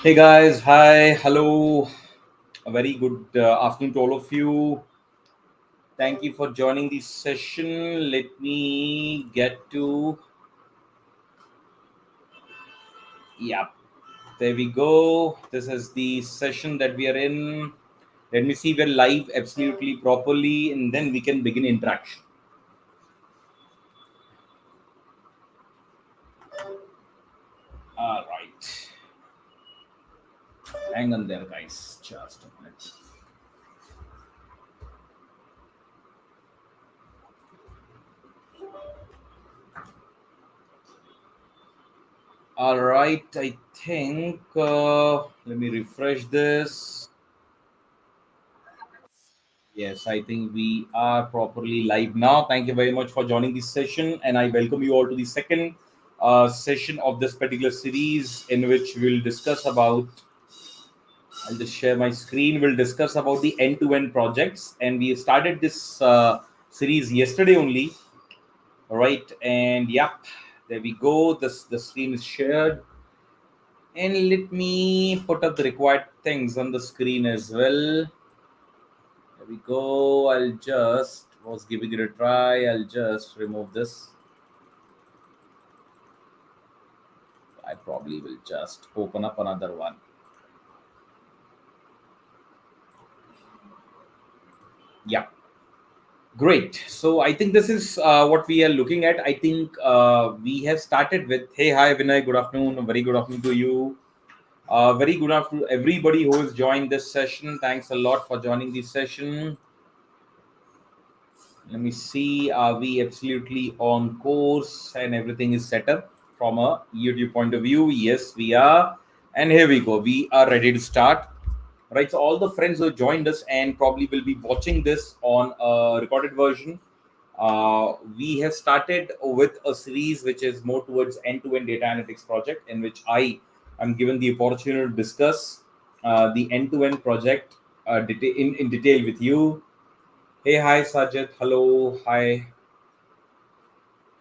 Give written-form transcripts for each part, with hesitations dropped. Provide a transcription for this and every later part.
Hey guys, hi, hello, a very good afternoon to all of you. Thank you for joining this session. Let me get to, yeah, there we go. This is the session that we are in. Let me see, we're live absolutely properly, and then we can begin interaction. All right, hang on there, guys, just a minute. All right, I think, let me refresh this. Yes, I think we are properly live now. Thank you very much for joining this session, and I welcome you all to the second session of this particular series, in which we'll discuss about. I'll just share my screen. We'll discuss about the end-to-end projects, and we started this series yesterday only. All right, and yep, there we go. The screen is shared, and let me put up the required things on the screen as well. There we go. I'll just was giving it a try. I'll just remove this. I probably will just open up another one. Yeah, great. So I think this is what we are looking at. I think we have started with, hey, hi, Vinay. Good afternoon. A very good afternoon to you. Very good afternoon, everybody who has joined this session. Thanks a lot for joining this session. Let me see. Are we absolutely on course and everything is set up from a YouTube point of view? Yes, we are. And here we go. We are ready to start. Right. So, all the friends who joined us and probably will be watching this on a recorded version, we have started with a series which is more towards end-to-end data analytics project, in which I am given the opportunity to discuss the end-to-end project in detail with you. Hey, hi, Sajid. Hello, hi.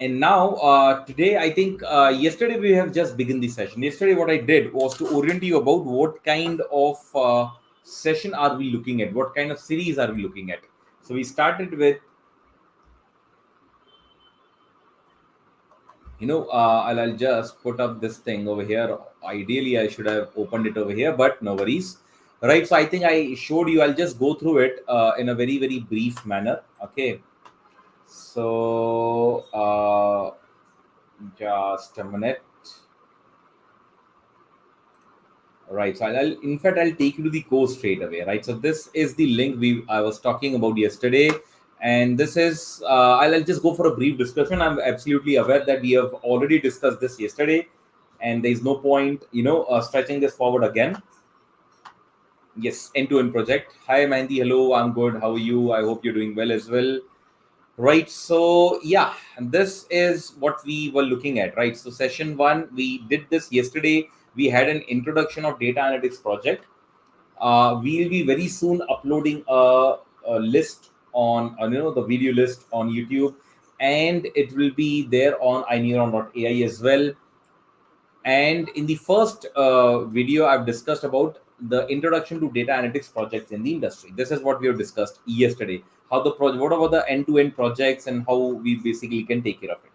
And now, today, I think yesterday we have just begun the session. Yesterday, what I did was to orient you about what kind of session are we looking at, what kind of series are we looking at. So we started with, I'll just put up this thing over here. Ideally, I should have opened it over here, but no worries. Right. So I think I showed you. I'll just go through it in a very, very brief manner. Okay. So, just a minute. Right. So in fact, I'll take you to the course straight away. Right. So this is the link I was talking about yesterday, and this is I'll just go for a brief discussion. I'm absolutely aware that we have already discussed this yesterday, and there is no point, stretching this forward again. Yes, end-to-end project. Hi, Mandy. Hello, I'm good. How are you? I hope you're doing well as well. Right. So yeah, and this is what we were looking at. Right. So session one, we did this yesterday. We had an introduction of data analytics project. We'll be very soon uploading a list on the video list on YouTube, and it will be there on iNeuron.ai as well. And in the first video, I've discussed about the introduction to data analytics projects in the industry. This is what we have discussed yesterday. How the project, what about the end-to-end projects, and how we basically can take care of it.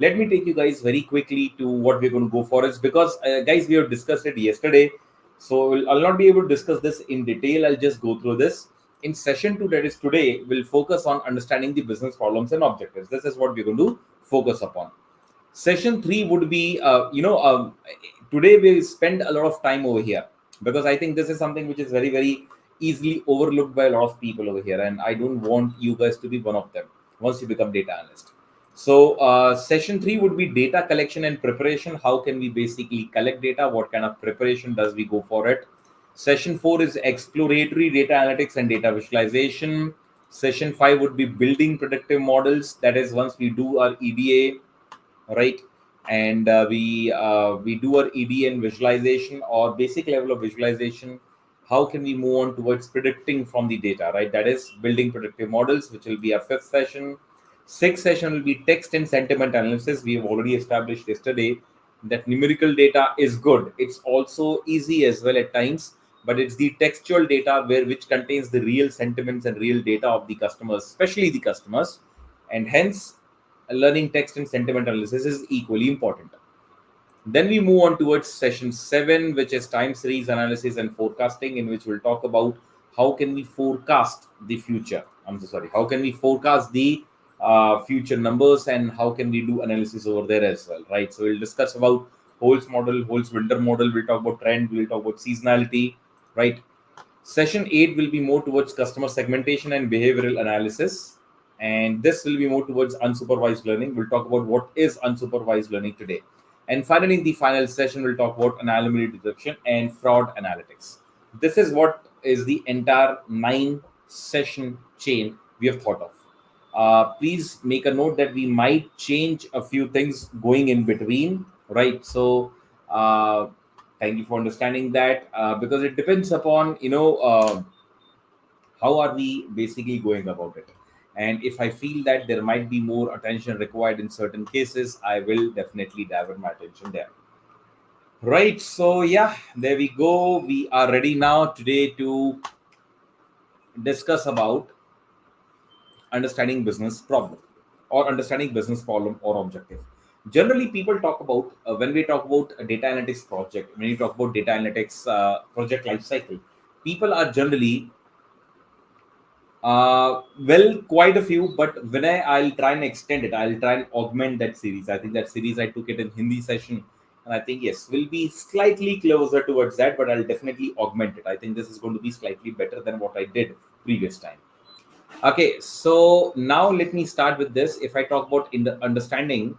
Let me take you guys very quickly to what we're going to go for. Is because guys, we have discussed it yesterday, so I'll not be able to discuss this in detail. I'll just go through this. In session two, that is today, we'll focus on understanding the business problems and objectives. This is what we're going to focus upon. Session three would be, today we'll spend a lot of time over here, because I think this is something which is very, very easily overlooked by a lot of people over here, and I don't want you guys to be one of them once you become data analyst. So session three would be data collection and preparation. How can we basically collect data? What kind of preparation does we go for it? Session four is exploratory data analytics and data visualization. Session five would be building predictive models. That is, once we do our EDA, right, and we do our EDA and visualization, or basic level of visualization. How can we move on towards predicting from the data, right? That is building predictive models, which will be our fifth session. Sixth session will be text and sentiment analysis. We have already established yesterday that numerical data is good. It's also easy as well at times, but it's the textual data which contains the real sentiments and real data of the customers, especially the customers, and hence learning text and sentiment analysis is equally important. Then we move on towards session 7, which is time series analysis and forecasting, in which we'll talk about how can we forecast the future. I'm so sorry. How can we forecast the future numbers, and how can we do analysis over there as well, right? So we'll discuss about Holt's model, Holt's winter model. We'll talk about trend. We'll talk about seasonality, right? Session 8 will be more towards customer segmentation and behavioral analysis. And this will be more towards unsupervised learning. We'll talk about what is unsupervised learning today. And finally, in the final session, we'll talk about anomaly detection and fraud analytics. This is what is the entire 9 session chain we have thought of. Please make a note that we might change a few things going in between, right? So, thank you for understanding that, because it depends upon how are we basically going about it. And if I feel that there might be more attention required in certain cases, I will definitely divert my attention there. Right. So yeah, there we go. We are ready now today to discuss about understanding business problem, or understanding business problem or objective. Generally, people talk about, when we talk about a data analytics project, when you talk about data analytics project life cycle, people are generally well, quite a few, but when I'll try and extend it, I'll try and augment that series. I think that series I took it in Hindi session, and I think yes, will be slightly closer towards that, but I'll definitely augment it. I think this is going to be slightly better than what I did previous time. Okay, so now let me start with this. If I talk about in the understanding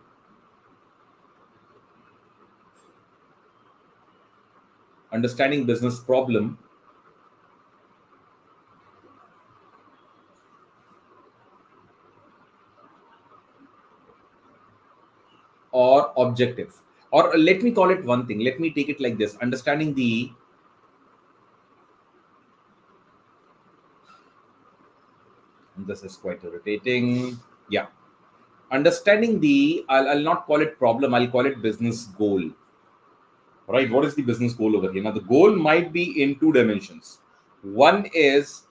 business problem or objective, or let me call it one thing. Let me take it like this: understanding the, this is quite irritating. Yeah, understanding the, I'll not call it problem, I'll call it business goal, right? What is the business goal over here? Now the goal might be in 2 dimensions. One is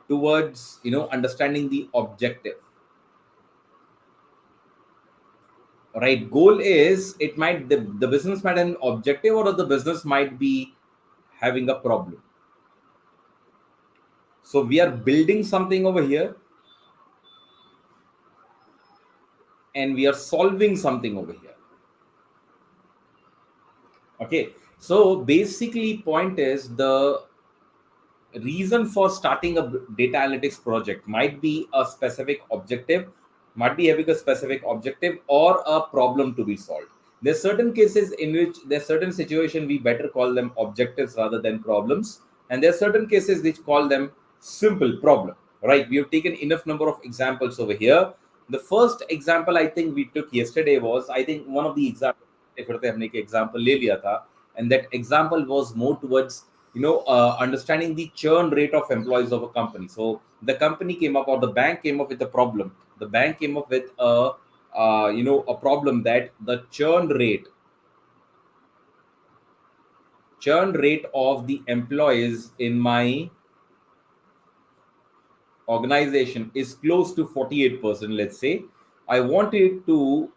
towards understanding the objective, right? Goal is, it might, the business might have an objective, or the business might be having a problem. So we are building something over here, and we are solving something over here. Okay, so basically point is, the reason for starting a data analytics project might be a specific objective, might be having a specific objective or a problem to be solved. There's certain cases in which there's certain situation we better call them objectives rather than problems, and there's certain cases which call them simple problem, right? We have taken enough number of examples over here. The first example I think we took yesterday was, I think one of the examples, if हमने एक example ले लिया था, and that example was more towards understanding the churn rate of employees of a company. So the company came up, or the bank came up with a problem. The bank came up with a problem that the churn rate of the employees in my organization is close to 48%. Let's say I wanted to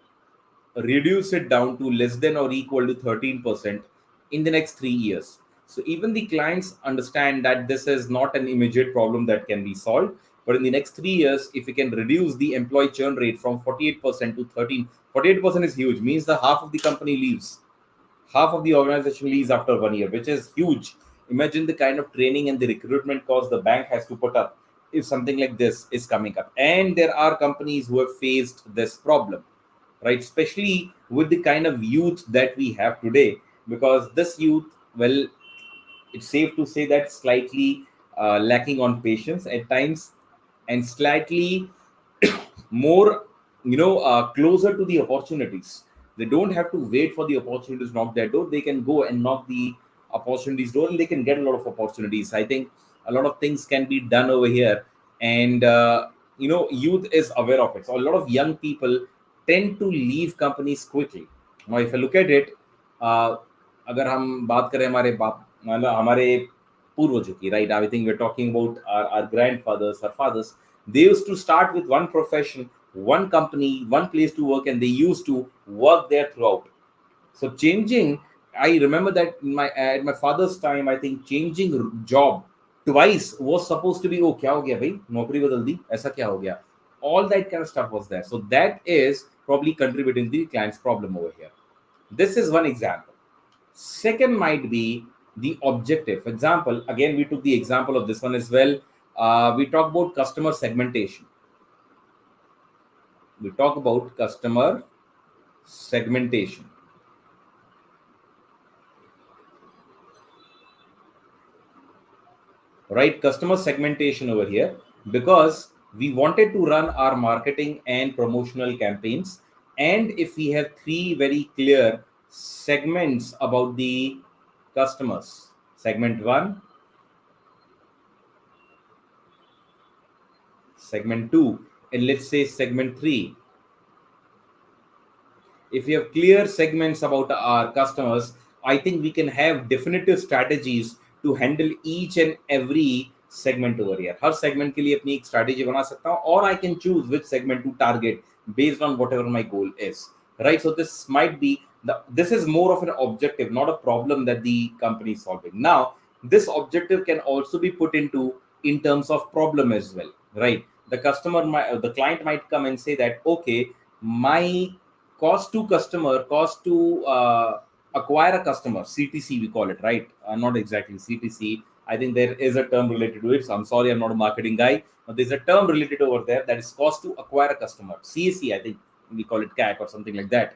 reduce it down to less than or equal to 13% in the next 3 years. So even the clients understand that this is not an immediate problem that can be solved, but in the next 3 years, if we can reduce the employee churn rate from 48% to 13, 48% is huge, means the half of the company leaves, half of the organization leaves after 1 year, which is huge. Imagine the kind of training and the recruitment cost the bank has to put up if something like this is coming up. And there are companies who have faced this problem, right? Especially with the kind of youth that we have today, because this youth, well, it's safe to say that slightly lacking on patience at times, and slightly more closer to the opportunities. They don't have to wait for the opportunities to knock their door. They can go and knock the opportunities door, and they can get a lot of opportunities. I think a lot of things can be done over here, and youth is aware of it. So a lot of young people tend to leave companies quickly. Now if I look at it, अगर हम बात करें हमारे बाप मतलब हमारे पूर्वजों की, right, I think we're talking about our grandfathers, our fathers. They used to start with one profession, one company, one place to work, and they used to work there throughout. So changing, I remember that in my at my father's time, I think changing job twice was supposed to be, oh क्या हो गया भाई, नौकरी बदल दी, ऐसा क्या हो गया? All that kind of stuff was there. So that is probably contributing to the client's problem over here. This is one example. Second might be the objective. For example, again we took the example of this one as well. We talk about customer segmentation. We talk about customer segmentation. Right, customer segmentation over here, because we wanted to run our marketing and promotional campaigns, and if we have three very clear segments about the customers, segment 1, segment 2, and let's say segment 3. If we have clear segments about our customers, I think we can have definitive strategies to handle each and every segment over here. Her segment के लिए अपनी एक strategy बना सकता हूँ, or I can choose which segment to target based on whatever my goal is. Right, so this might be this is more of an objective, not a problem that the company is solving. Now this objective can also be put into in terms of problem as well. Right, the customer might, the client might come and say that, okay, my cost to customer, cost to acquire a customer, CTC we call it, right? Not exactly CTC. I think there is a term related to it. So I'm sorry, I'm not a marketing guy, but there's a term related over there that is cost to acquire a customer. CAC, I think we call it CAC or something like that.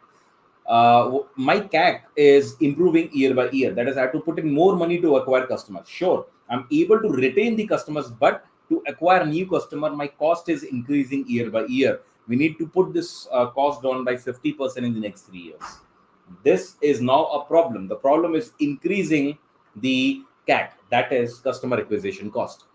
My CAC is improving year by year. That is, I have to put in more money to acquire customers. Sure, I'm able to retain the customers, but to acquire new customer, my cost is increasing year by year. We need to put this cost down by 50% in the next 3 years. This is now a problem. The problem is increasing the CAC, that is customer acquisition cost.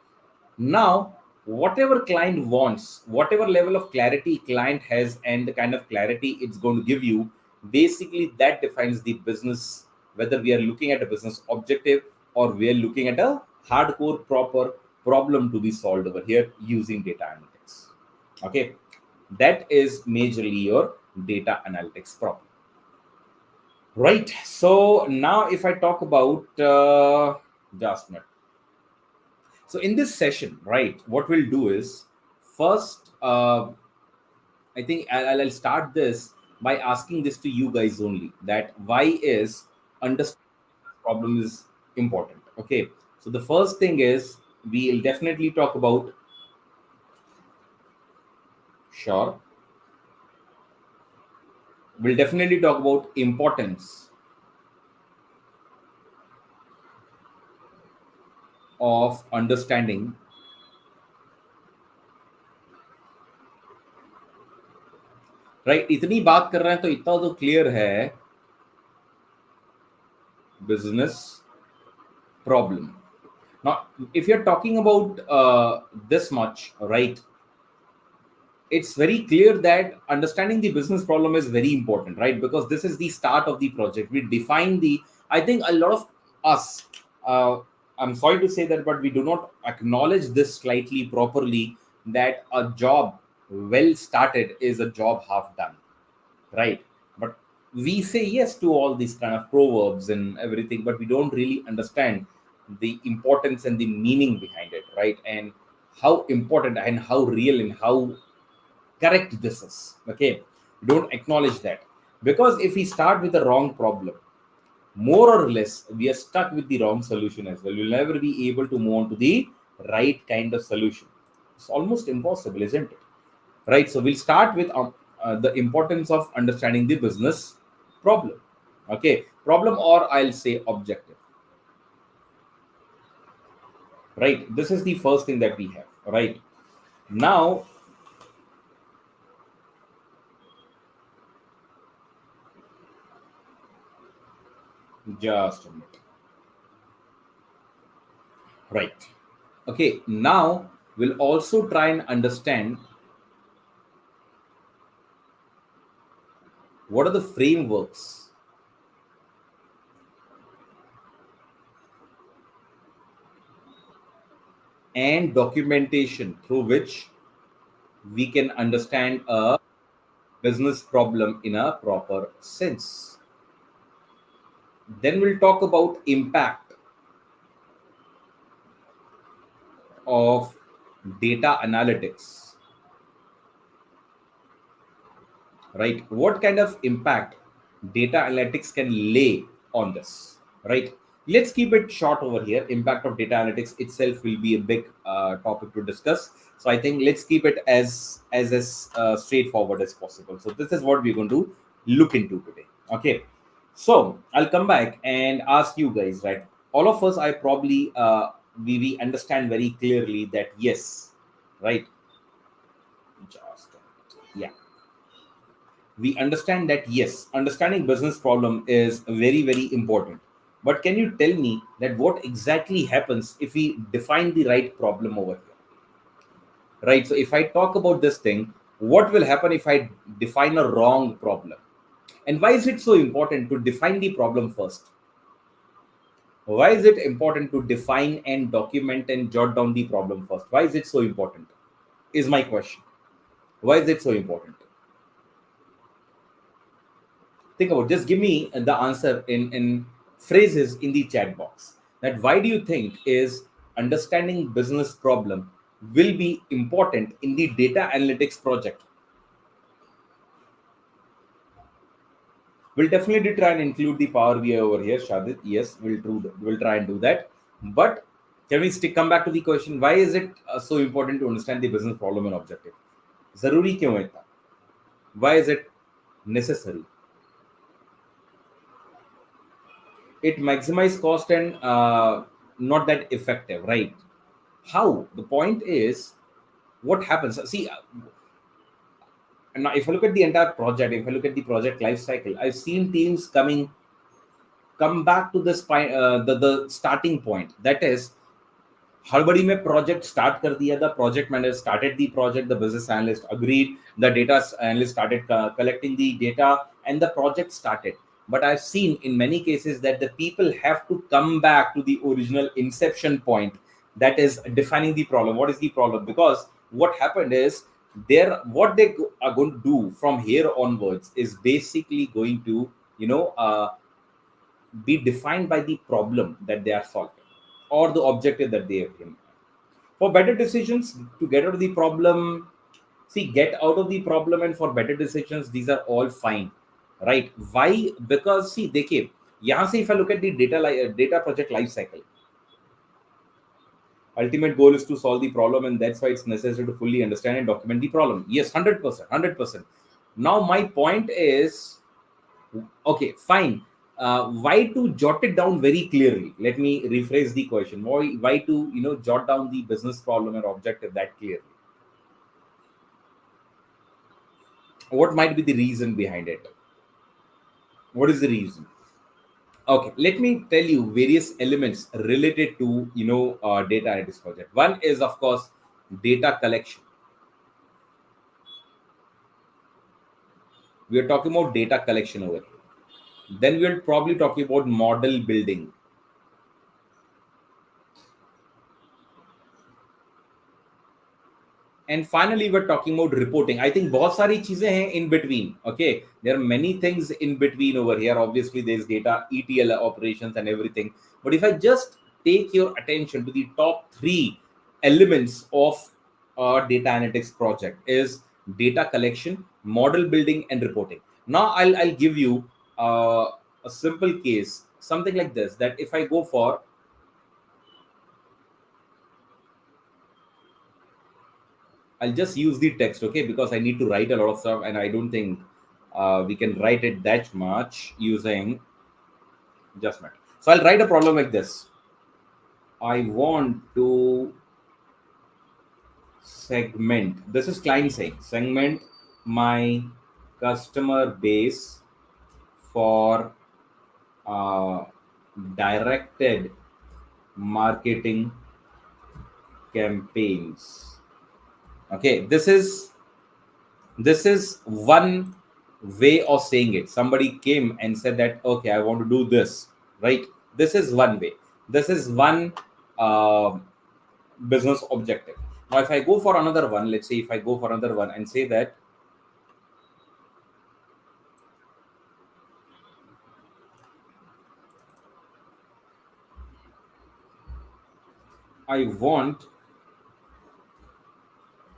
Now, whatever client wants, whatever level of clarity client has, and the kind of clarity it's going to give you, basically that defines the business, whether we are looking at a business objective or we are looking at a hardcore proper problem to be solved over here using data analytics. Okay, that is majorly your data analytics problem. Right. So now, if I talk about just a minute. So in this session, right, what we'll do is first, I think I'll start this by asking this to you guys only, that why is understanding problem is important. Okay. So the first thing is we'll definitely talk about, sure, we'll definitely talk about importance of understanding. Right, इतनी बात कर रहे हैं तो इतना तो clear है, business problem. Now if you're talking about this much, right, it's very clear that understanding the business problem is very important, right? Because this is the start of the project. We define the, I think a lot of us, I'm sorry to say that, but we do not acknowledge this slightly properly, that a job well started is a job half done, right? But we say yes to all these kind of proverbs and everything, but we don't really understand the importance and the meaning behind it, right? And how important and how real and how correct this is. Okay, don't acknowledge that, because if we start with the wrong problem, more or less we are stuck with the wrong solution as well. We'll never be able to move on to the right kind of solution. It's almost impossible, isn't it? Right, so we'll start with the importance of understanding the business problem. Okay, problem, or I'll say objective. Right, this is the first thing that we have. Right, now just a minute. Right, okay, now we'll also try and understand what are the frameworks and documentation through which we can understand a business problem in a proper sense. Then we'll talk about impact of data analytics, right? What kind of impact data analytics can lay on this, right? Let's keep it short over here. Impact of data analytics itself will be a big topic to discuss. So I think let's keep it as straightforward as possible. So this is what we're going to look into today. Okay. So I'll come back and ask you guys, right? All of us, I probably we understand very clearly that yes, right? Just yeah, we understand that yes, understanding business problem is very important. But can you tell me that what exactly happens if we define the right problem over here, right? So if I talk about this thing, what will happen if I define a wrong problem? And why is it so important to define the problem first? Why is it important to define and document and jot down the problem first? Why is it so important, is my question. Why is it so important? Think about, just give me the answer in phrases in the chat box, that why do you think is understanding business problem will be important in the data analytics project? We'll definitely try and include the Power BI over here, Shadit. Yes, we'll try and do that. But can we come back to the question, why is it so important to understand the business problem and objective? Zaruri kyun hai itna? Why is it necessary? It maximize cost and not that effective, right? How? The point is, what happens? See, now if I look at the entire project, if I look at the project life cycle, I've seen teams come back to the starting point. That is, हड़बड़ी में project start कर दिया, the project manager started the project, the business analyst agreed, the data analyst started collecting the data, and the project started. But I've seen in many cases that the people have to come back to the original inception point, that is defining the problem. What is the problem? Because what happened is, what they are going to do from here onwards is basically going to, be defined by the problem that they are solving or the objective that they have given. For better decisions, to get out of the problem, see, get out of the problem and for better decisions, these are all fine, right? Why? Because see, देखिए, यहाँ से if I look at the data project life cycle, ultimate goal is to solve the problem, and that's why it's necessary to fully understand and document the problem. Yes, 100%, 100%. Now my point is, okay, fine. Why to jot it down very clearly? Let me rephrase the question. Why to jot down the business problem and objective that clearly? What might be the reason behind it? What is the reason? Okay, let me tell you various elements related to data analytics project. One is, of course, data collection. We are talking about data collection over here. Then we'll probably talk about model building. And finally, we're talking about reporting. I think बहुत सारी चीजें हैं in between. Okay, there are many things in between over here. Obviously, there's data ETL operations and everything. But if I just take your attention to the top 3 elements of a data analytics project, is data collection, model building, and reporting. Now, I'll give you a simple case, something like this. That if I go for, I'll just use the text, okay, because I need to write a lot of stuff, and I don't think we can write it that much using just matter. So I'll write a problem like this. I want to segment. This is client saying segment my customer base for uh, directed marketing campaigns. Okay, this is one way of saying it. Somebody came and said that, okay, I want to do this, right? This is one way. This is one uh, business objective. Now, if I go for another one, let's say if I go for another one and say that I want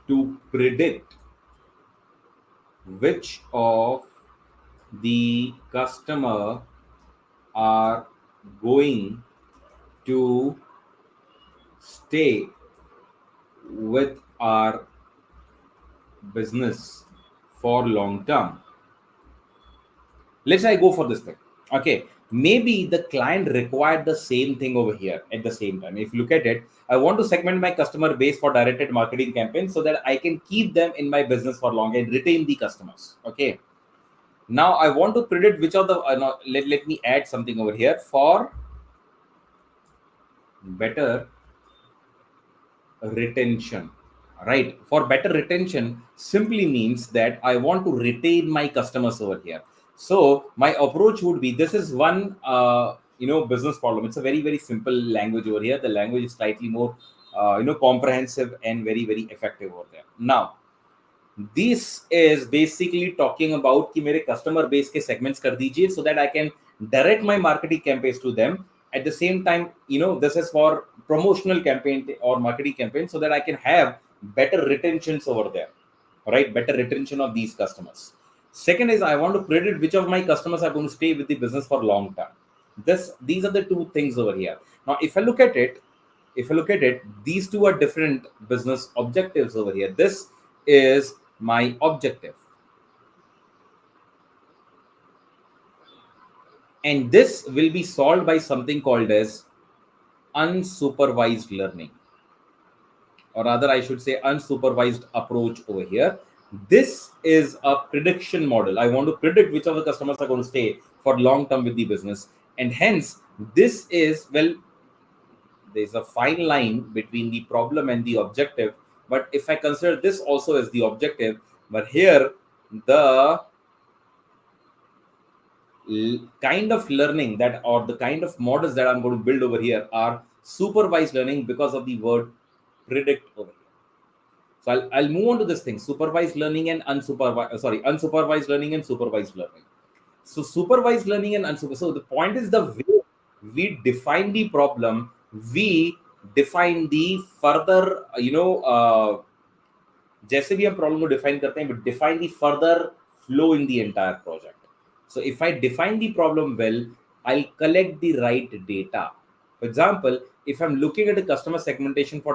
to predict which of the customer are going to stay with our business for long term. Let's say I go for this thing. Okay, maybe the client required the same thing over here at the same time. If you look at it, I want to segment my customer base for directed marketing campaigns so that I can keep them in my business for long and retain the customers. Okay, now I want to predict which of the no, let me add something over here for better retention. Right, for better retention simply means that I want to retain my customers over here. So my approach would be, this is one business problem. It's a very simple language over here. The language is slightly more comprehensive and very effective over there. Now this is basically talking about कि मेरे customer base के segments कर दीजिए so that I can direct my marketing campaigns to them. At the same time, this is for promotional campaign or marketing campaign so that I can have better retentions over there, right? Better retention of these customers. Second is, I want to predict which of my customers are going to stay with the business for long term. These are the two things over here. Now, if I look at it, these two are different business objectives over here. This is my objective, and this will be solved by something called as unsupervised learning, or rather I should say unsupervised approach over here. This is a prediction model. I want to predict which of the customers are going to stay for long term with the business, and hence this is, well, there's a fine line between the problem and the objective. But if I consider this also as the objective, but here the kind of learning that, or the kind of models that I'm going to build over here, are supervised learning because of the word predict over here. So I'll move on to this thing: supervised learning and unsupervised learning and supervised learning. So supervised learning and unsupervised. So the point is, the way we define the problem, we define the further, जैसे भी हम problem को define करते हैं, but define the further flow in the entire project. So if I define the problem well, I'll collect the right data. For example, if I'm looking at a customer segmentation for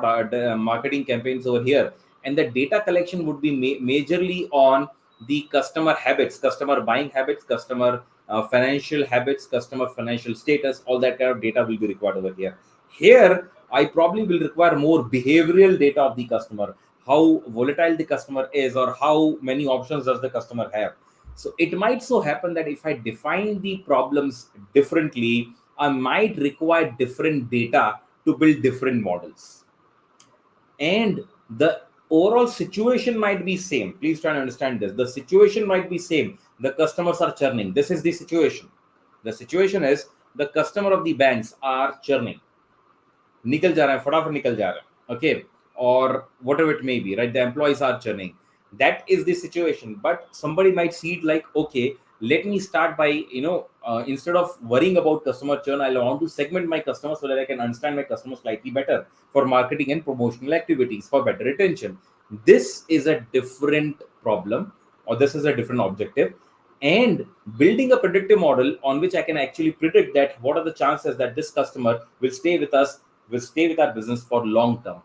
marketing campaigns over here, and the data collection would be majorly on the customer habits, customer buying habits, customer financial habits, customer financial status, all that kind of data will be required over here. Here, I probably will require more behavioral data of the customer, how volatile the customer is, or how many options does the customer have. So it might so happen that if I define the problems differently, I might require different data to build different models. And the overall situation might be same. Please try and understand this. The situation might be same. The customers are churning. This is the situation. The situation is the customer of the banks are churning. निकल जा रहा है, फटाफट निकल जा रहा है, okay, or whatever it may be, right? The employees are churning. That is the situation. But somebody might see it like, okay, let me start by, instead of worrying about customer churn, I want to segment my customers so that I can understand my customers slightly better for marketing and promotional activities for better retention. This is a different problem, or this is a different objective. And building a predictive model on which I can actually predict that what are the chances that this customer will stay with us, will stay with our business for long term.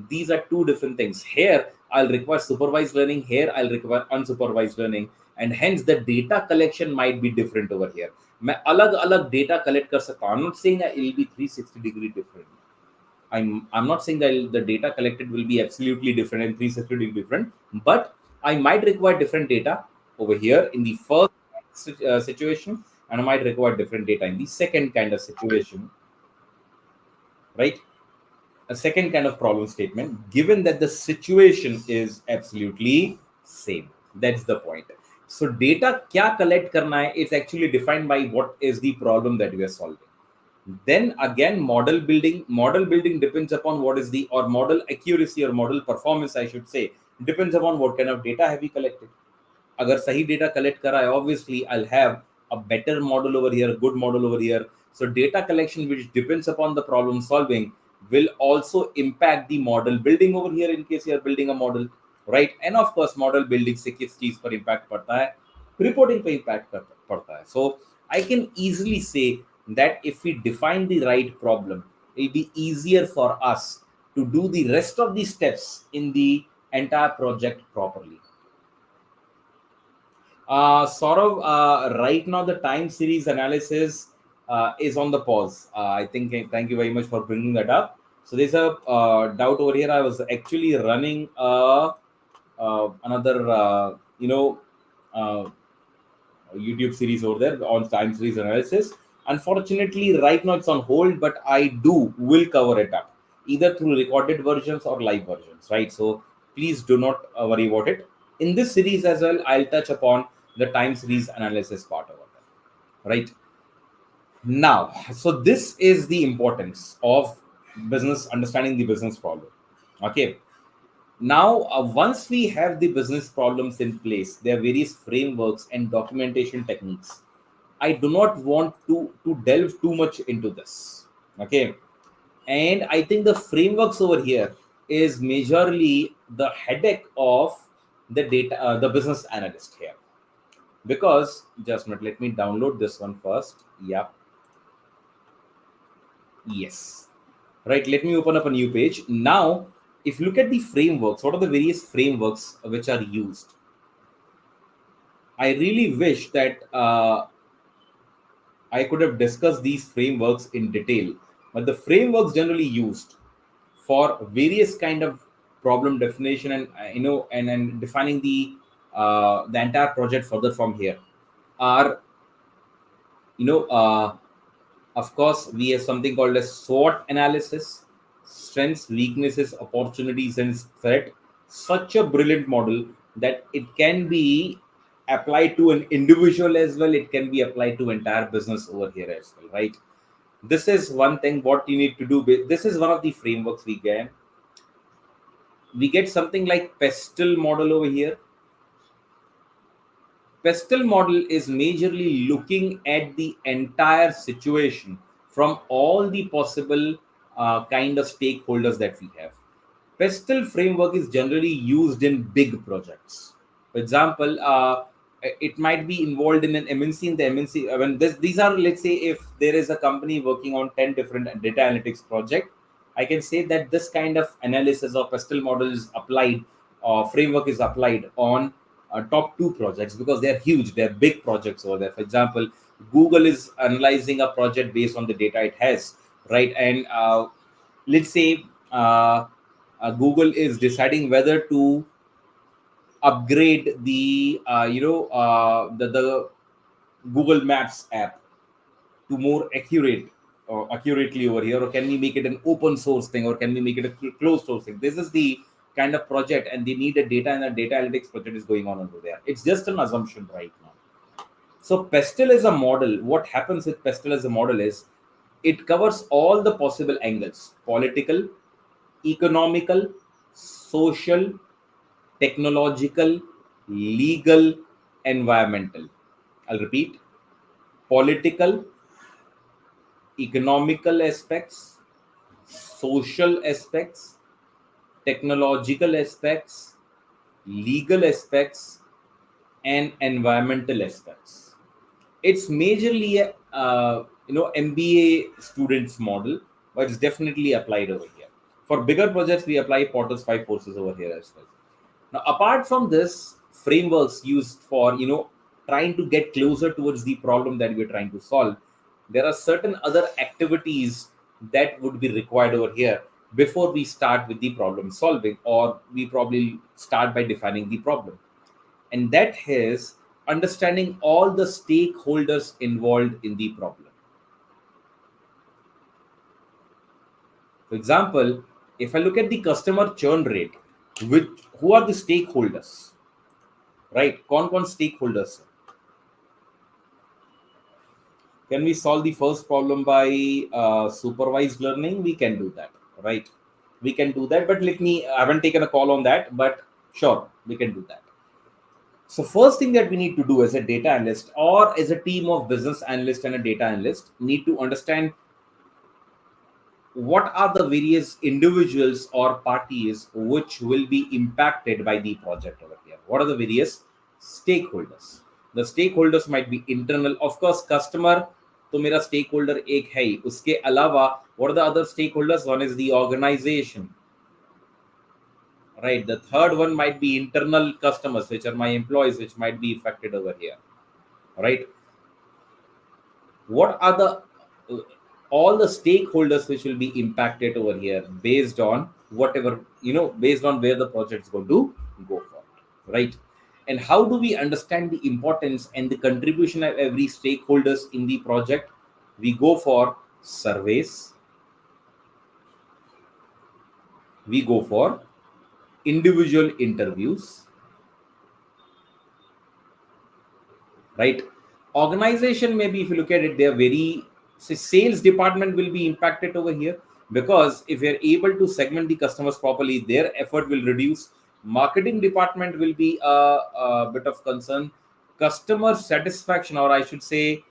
These are two different things. Here, I'll require supervised learning. Here, I'll require unsupervised learning. And hence, the data collection might be different over here. मैं अलग-अलग data collect कर सकता हूं. I'm not saying that it will be 360-degree different. I'm not saying that the data collected will be absolutely different and 360-degree different, but I might require different data over here in the first situation, and I might require different data in the second kind of situation, right? A second kind of problem statement, given that the situation is absolutely same. That's the point. So data kya collect karna hai, it's actually defined by what is the problem that we are solving. Then again, model building depends upon what is the, or model accuracy or model performance, I should say, depends upon what kind of data have we collected. अगर सही data collect करा है, obviously I'll have a better model over here, good model over here. So data collection, which depends upon the problem solving, will also impact the model building over here in case you are building a model, right? And of course, model building से किस चीज पर impact पड़ता है, reporting पे impact पड़ता है. So I can easily say that if we define the right problem, it'll be easier for us to do the rest of the steps in the entire project properly. Saurav, right now the time series analysis is on the pause. I think, thank you very much for bringing that up. So there's a doubt over here. I was actually running another, uh, YouTube series over there on time series analysis. Unfortunately, right now it's on hold, but I will cover it up either through recorded versions or live versions, right? So please do not worry about it. In this series as well, I'll touch upon the time series analysis part over there, right? Now, so this is the importance of business, understanding the business problem. Okay, now, once we have the business problems in place, there are various frameworks and documentation techniques. I do not want to delve too much into this. Okay. And I think the frameworks over here is majorly the headache of the business analyst here. Because, just a minute, let me download this one first. Yeah. Yes. Right. Let me open up a new page. Now, if you look at the frameworks, what are the various frameworks which are used? I really wish that I could have discussed these frameworks in detail, but the frameworks generally used for various kind of problem definition and and defining the entire project further from here are you know of course we have something called a SWOT analysis: strengths, weaknesses, opportunities, and threat. Such a brilliant model that it can be applied to an individual as well, it can be applied to entire business over here as well, right? This is one thing what you need to do. This is one of the frameworks we get something like pestle model over here. Pestle model is majorly looking at the entire situation from all the possible kind of stakeholders that we have. Pestle framework is generally used in big projects. For example, it might be involved in an MNC. In the MNC, when these are, let's say, if there is a company working on 10 different data analytics project, I can say that this kind of analysis or pestle model is applied, or framework is applied on top two projects because they're huge, they're big projects over there. For example, Google is analyzing a project based on the data it has, right? And let's say Google is deciding whether to upgrade the Google Maps app to more accurately over here, or can we make it an open source thing, or can we make it a closed source thing? This is the kind of project, and they need a data, and a data analytics project is going on over there. It's just an assumption right now. So pestle is a model. What happens with pestle as a model is it covers all the possible angles: political, economical, social, technological, legal, environmental. I'll repeat: political, economical aspects, social aspects, technological aspects, legal aspects, and environmental aspects. It's majorly a MBA students model, but it's definitely applied over here. For bigger projects, we apply Potter's five forces over here as well. Now, apart from this, frameworks used for trying to get closer towards the problem that we're trying to solve, there are certain other activities that would be required over here before we start with the problem solving, or we probably start by defining the problem. And that is understanding all the stakeholders involved in the problem. For example, if I look at the customer churn rate, which who are the stakeholders, right? Con stakeholders. Can we solve the first problem by supervised learning? We can do that, right? We can do that, but I haven't taken a call on that, but sure, we can do that. So first thing that we need to do as a data analyst or as a team of business analyst and a data analyst need to understand what are the various individuals or parties which will be impacted by the project over here. What are the various stakeholders? The stakeholders might be internal, of course, customer. तो मेरा stakeholder एक है ही. उसके अलावा what are the other stakeholders? One is the organization, right? The third one might be internal customers, which are my employees, which might be affected over here, right? What are the all the stakeholders which will be impacted over here based on whatever, based on where the project is going to go for, right? And how do we understand the importance and the contribution of every stakeholders in the project? We go for surveys, we go for individual interviews, right? Organization, maybe if you look at it, they are very, say, sales department will be impacted over here, because if you're able to segment the customers properly, their effort will reduce. Marketing department will be a bit of concern. Customer satisfaction, or I should say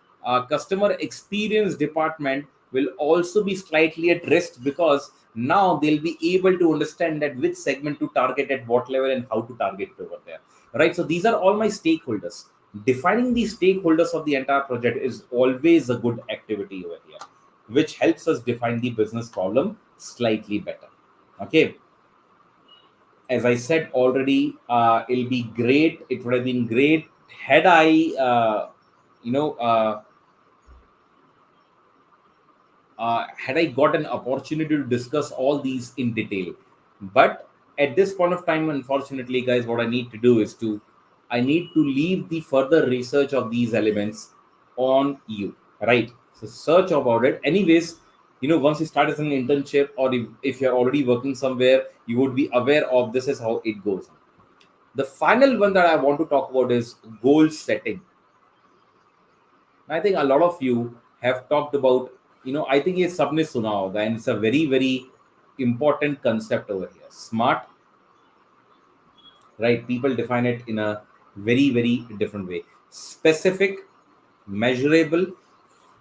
customer experience department, will also be slightly at risk, because now they'll be able to understand that which segment to target at what level and how to target it over there, right? So these are all my stakeholders. Defining the stakeholders of the entire project is always a good activity over here, which helps us define the business problem slightly better. Okay, as I said already, it'll be great. It would have been great had I, you know, had I got an opportunity to discuss all these in detail. But at this point of time, unfortunately, guys, what I need to do is I need to leave the further research of these elements on you, right? So search about it. Anyways, once you start as an internship, or if you're already working somewhere, you would be aware of this is how it goes. The final one that I want to talk about is goal setting. I think a lot of you have talked about, I think it's sabne suna hoga, and it's a very, very important concept over here. SMART, right? People define it in a very, very different way. Specific, measurable,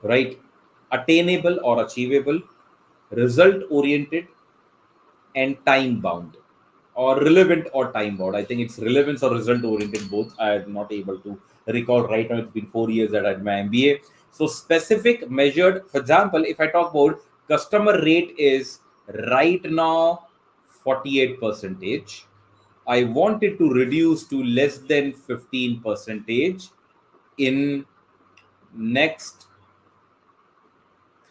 right? Attainable or achievable, result oriented, and time bound, or relevant or time bound. I think it's relevance or result oriented both. I'm not able to recall right now. It's been 4 years that I had my MBA. So specific, measured. For example, if I talk about customer rate is right now 48 percentage. I wanted to reduce to less than 15 percentage in next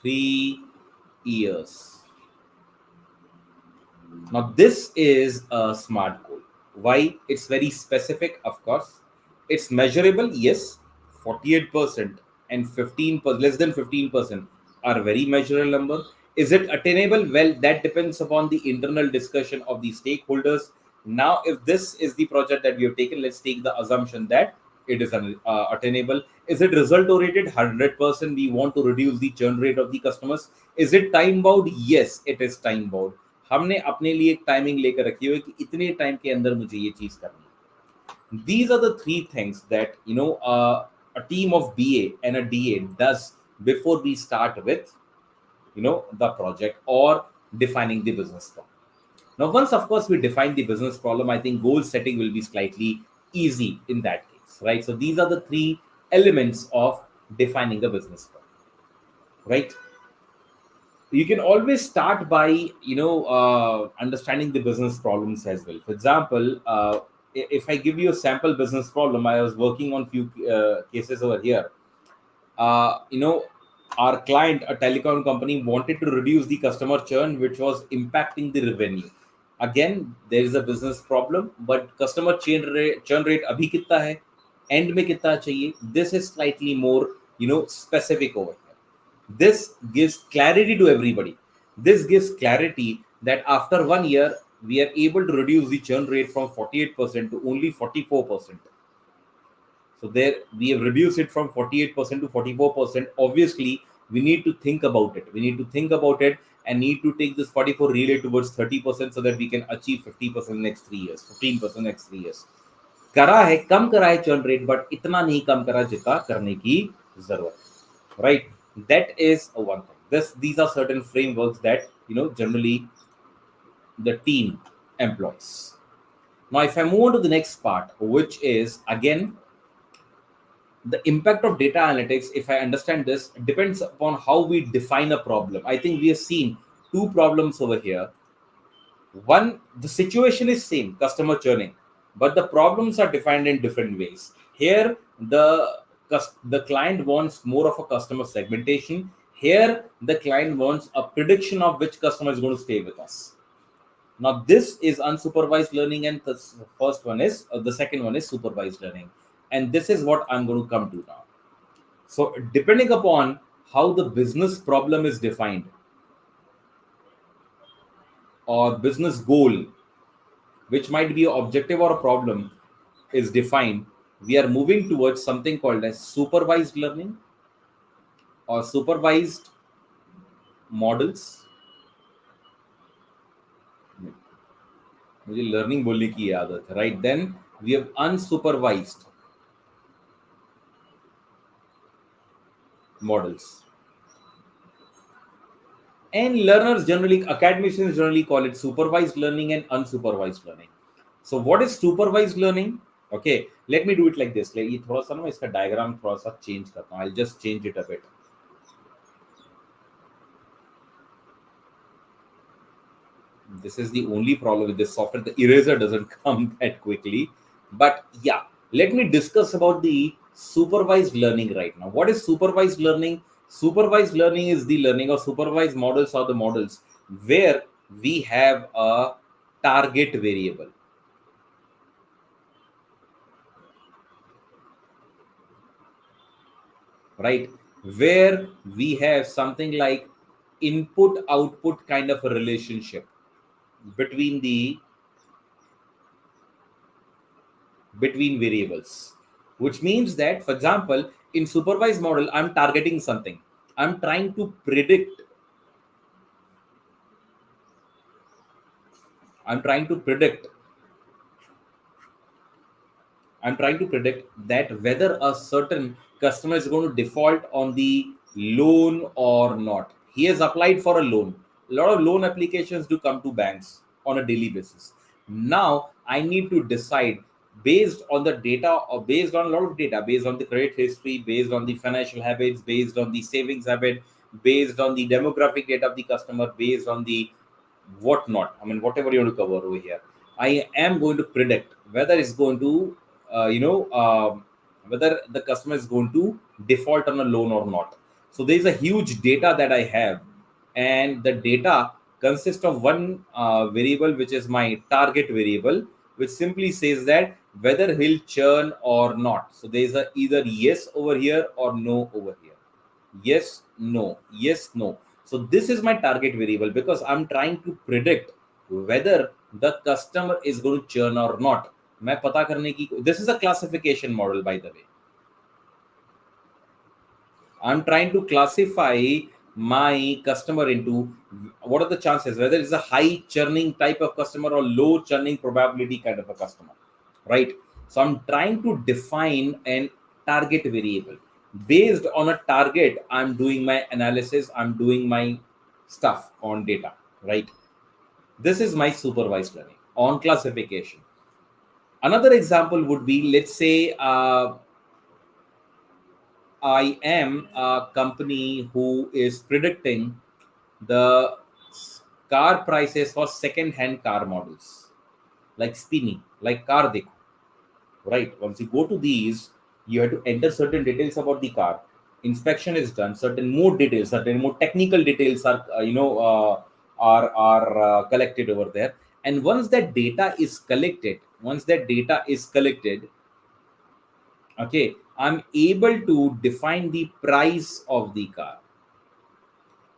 3 years. Now, this is a SMART goal. Why? It's very specific, of course. It's measurable, yes. 48% and 15%, less than 15% are very measurable number. Is it attainable? Well, that depends upon the internal discussion of the stakeholders. Now, if this is the project that we have taken, let's take the assumption that it is attainable. Is it result oriented? 100%. We want to reduce the churn rate of the customers. Is it time bound? Yes, it is time bound. हमने अपने लिए एक timing लेकर रखी हुई कि इतने time के अंदर मुझे ये चीज करनी है. These are the three things that a team of BA and a DA does before we start with the project or defining the business problem. Now, once of course we define the business problem, I think goal setting will be slightly easy in that case, right? So these are the three elements of defining a business problem, right? You can always start by understanding the business problems as well. For example, if I give you a sample business problem, I was working on few cases over here. Our client, a telecom company, wanted to reduce the customer churn, which was impacting the revenue. Again, there is a business problem, but customer churn rate abhi कितना है, end में कितना चाहिए, this is slightly more specific over here. This gives clarity to everybody. This gives clarity that after 1 year we are able to reduce the churn rate from 48% to only 44%. So there we have reduced it from 48% to 44%. Obviously, we need to think about it. We need to think about it and need to take this 44 relay towards 30% so that we can achieve 50% next 3 years, 15% next 3 years. करा है, कम करा है churn rate, but इतना नहीं कम करा जितना करने की जरूरत है, right? That is one thing. These are certain frameworks that generally the team employs. Now, if I move on to the next part, which is again the impact of data analytics, if I understand this, depends upon how we define a problem. I think we have seen two problems over here. One, the situation is same, customer churning, but the problems are defined in different ways. Here, the client wants more of a customer segmentation. Here, the client wants a prediction of which customer is going to stay with us. Now, this is unsupervised learning, and the second one is supervised learning. And this is what I'm going to come to now. So, depending upon how the business problem is defined or business goal, which might be an objective or a problem, is defined, we are moving towards something called as supervised learning or supervised models. मुझे learning बोलने की आदत है, right? Then we have unsupervised models. And learners generally, academicians generally call it supervised learning and unsupervised learning. So what is supervised learning? Okay, let me do it like this. ये थोड़ा सा ना मैं इसका diagram थोड़ा सा change करता हूँ. I'll just change it a bit. This is the only problem with this software. The eraser doesn't come that quickly. But yeah, let me discuss about the supervised learning right now. What is supervised learning? Supervised learning is the learning, or supervised models are the models where we have a target variable. Right? Where we have something like input output kind of a relationship between variables, which means that, for example, in supervised model, I'm targeting something. I'm trying to predict. I'm trying to predict that whether a certain customer is going to default on the loan or not. He has applied for a loan. A lot of loan applications do come to banks on a daily basis. Now I need to decide, based on the data, or based on a lot of data, based on the credit history, based on the financial habits, based on the savings habit, based on the demographic data of the customer, based on the whatnot. I mean, whatever you want to cover over here, I am going to predict whether it's going to, whether the customer is going to default on a loan or not. So there is a huge data that I have, and the data consists of one variable, which is my target variable, which simply says that whether he'll churn or not. So there is a either yes over here or no over here. Yes, no, yes, no. So this is my target variable because I'm trying to predict whether the customer is going to churn or not. मैं पता करने की, this is a classification model, by the way. I'm trying to classify my customer into what are the chances, whether it's a high churning type of customer or low churning probability kind of a customer, right? So I'm trying to define an target variable. Based on a target, I'm doing my analysis, I'm doing my stuff on data, right? This is my supervised learning on classification. Another example would be, let's say, I am a company who is predicting the car prices for second-hand car models, like Spinny, like Car Dekho, right? Once you go to these, you have to enter certain details about the car. Inspection is done. Certain more details, certain more technical details are, collected over there. And once that data is collected, okay, I'm able to define the price of the car.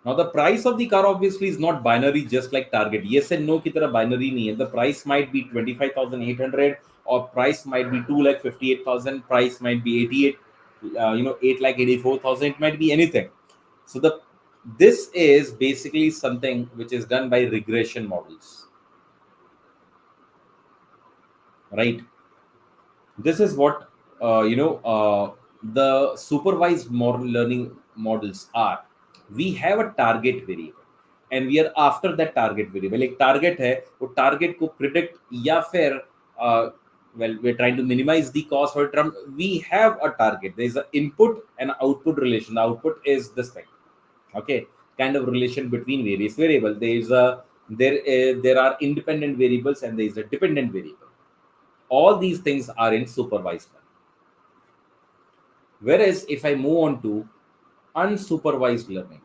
Now the price of the car obviously is not binary, just like target. Yes and no ki tarah binary nahi hai. The price might be 25,800 or price might be 2,58,000, price might be 88, 8,84,000. It might be anything. So this is basically something which is done by regression models, right? This is what the supervised model learning models are. We have a target variable and we are after that target variable. एक target है, वो target को predict या फिर we're trying to minimize the cost or term. We have a target. There is an input and output relation. The output is this thing, okay, kind of relation between various variables. There are independent variables and there is a dependent variable. All these things are in supervised learning. Whereas if I move on to unsupervised learning,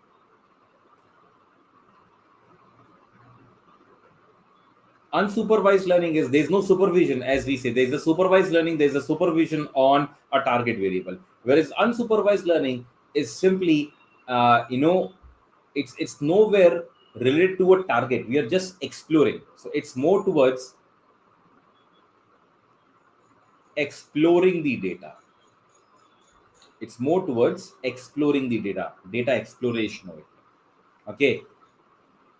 unsupervised learning is there's no supervision, as we say. There's a supervised learning, there's a supervision on a target variable. Whereas unsupervised learning is simply, it's nowhere related to a target. We are just exploring. So it's more towards exploring the data. It's more towards exploring the data exploration of it. Okay.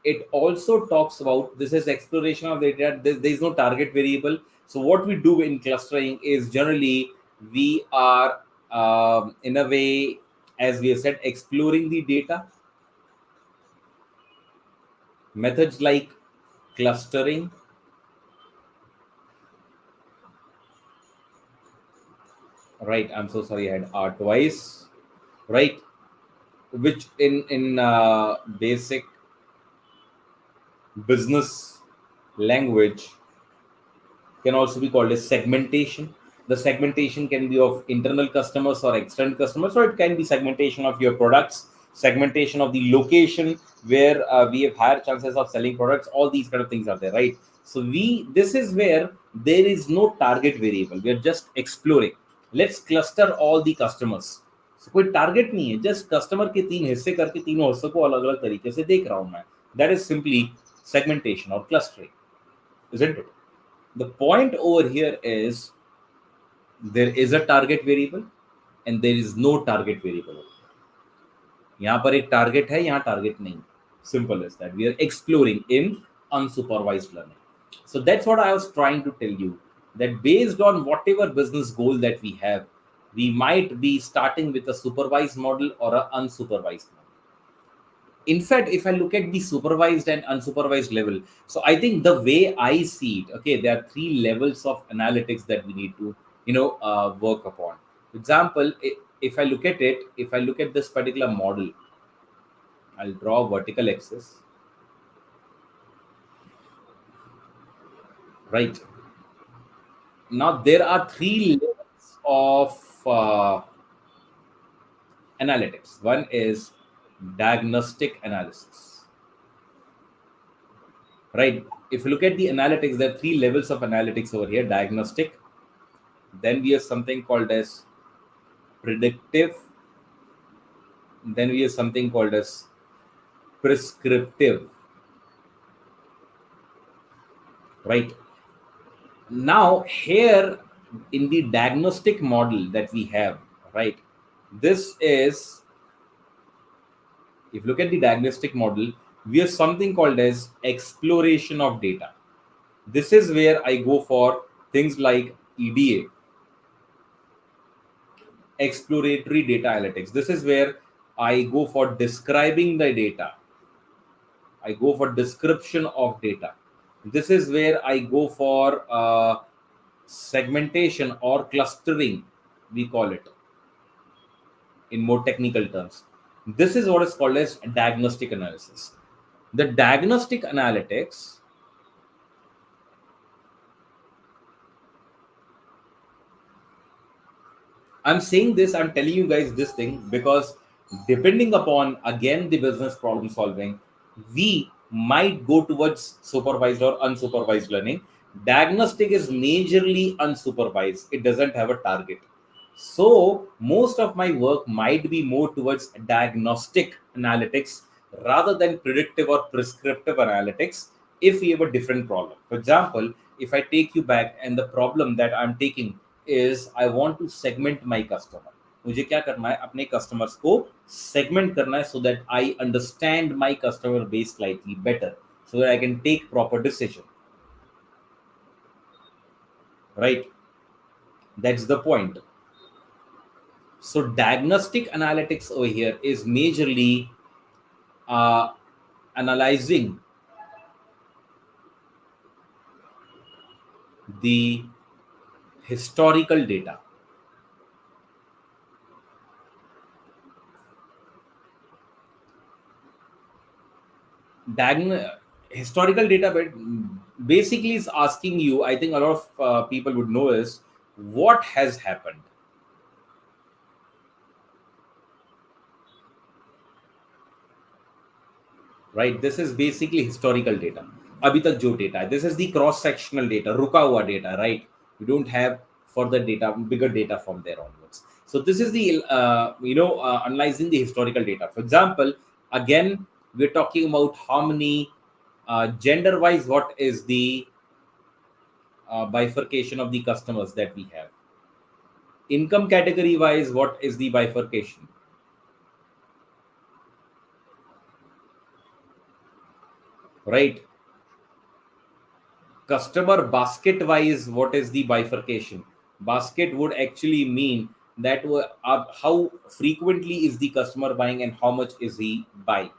It also talks about this is exploration of the data. There is no target variable. So what we do in clustering is generally we are in a way, as we have said, exploring the data. Methods like clustering, right? I'm so sorry, I had R twice, right? Which in basic business language can also be called as segmentation. The segmentation can be of internal customers or external customers, or it can be segmentation of your products, segmentation of the location where we have higher chances of selling products. All these kind of things are there, right? So this is where there is no target variable. We are just exploring. Let's cluster all the customers. So कोई target नहीं है, just customer के तीन हिस्से करके तीनों हिस्सों को अलग अलग तरीके से देख रहा हूं मैं. That is simply segmentation or clustering, isn't it? The point over here is there is a target variable and there is no target variable. यहाँ पर एक target है, यहाँ target नहीं. Simple as that. We are exploring in unsupervised learning. So that's what I was trying to tell you, that based on whatever business goal that we have, we might be starting with a supervised model or an unsupervised model. In fact, if I look at the supervised and unsupervised level, so I think the way I see it, okay, there are three levels of analytics that we need to work upon. For example, if I look at it, if I look at this particular model, I'll draw a vertical axis, right? Now there are three levels of analytics. One is diagnostic analysis, right? If you look at the analytics, there are three levels of analytics over here: diagnostic, then we have something called as predictive, then we have something called as prescriptive, right? Now here in the diagnostic model that we have, right, this is, if you look at the diagnostic model, we have something called as exploration of data. This is where I go for things like EDA, exploratory data analytics. This is where I go for describing the data. I go for description of data. This is where I go for segmentation or clustering, we call it in more technical terms. This is what is called as diagnostic analysis. The diagnostic analytics, I'm saying this, I'm telling you guys this thing because depending upon again the business problem solving, we might go towards supervised or unsupervised learning. Diagnostic is majorly unsupervised, it doesn't have a target. So most of my work might be more towards diagnostic analytics rather than predictive or prescriptive analytics. if we have a different problem. For example, if I take you back and the problem that I'm taking is I want to segment my customer. मुझे क्या करना है, अपने customers को segment करना है, so that I understand my customer base slightly better, so that I can take proper decision. Right? That's the point. So diagnostic analytics over here is majorly uh, analyzing the historical data. Historical data basically is asking you, I think a lot of people would know, is what has happened. Right, this is basically historical data. Abhi tak jo data hai, this is the cross sectional data, ruka hua data, right? We don't have further data, bigger data from there onwards. So this is the analyzing the historical data. For example, again, we're talking about how many gender wise, what is the bifurcation of the customers that we have. Income category wise, what is the bifurcation? Right? Customer basket wise, what is the bifurcation? Basket would actually mean that how frequently is the customer buying and how much is he buying.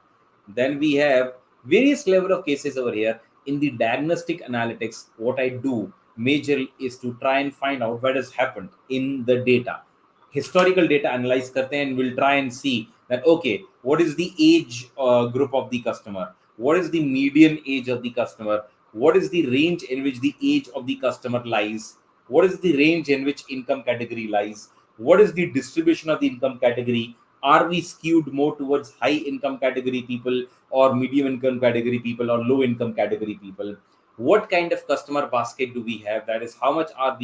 Then we have various level of cases over here. In the diagnostic analytics, what I do majorly is to try and find out what has happened in the data. Historical data analyze karte hain, and we'll try and see that okay, what is the age group of the customer, what is the median age of the customer, what is the range in which the age of the customer lies, what is the range in which income category lies, what is the distribution of the income category, are we skewed more towards high income category people or medium income category people or low income category people, what kind of customer basket do we have, that is how much are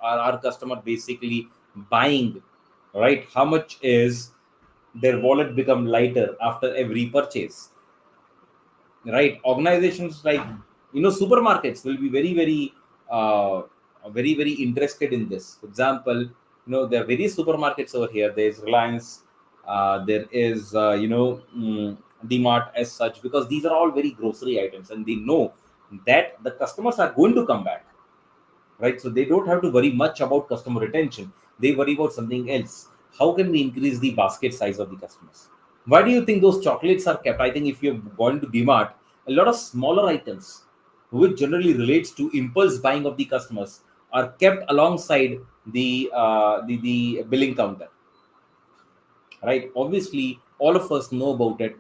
our customer basically buying, right? How much is their wallet become lighter after every purchase, right? Organizations like supermarkets will be very interested in this. For example, there are various supermarkets over here. There's Reliance, there is DMart as such, because these are all very grocery items and they know that the customers are going to come back, right? So they don't have to worry much about customer retention. They worry about something else. How can we increase the basket size of the customers? Why do you think those chocolates are kept? I think if you've gone to DMart, a lot of smaller items, which generally relates to impulse buying of the customers, are kept alongside the billing counter, right? Obviously, all of us know about it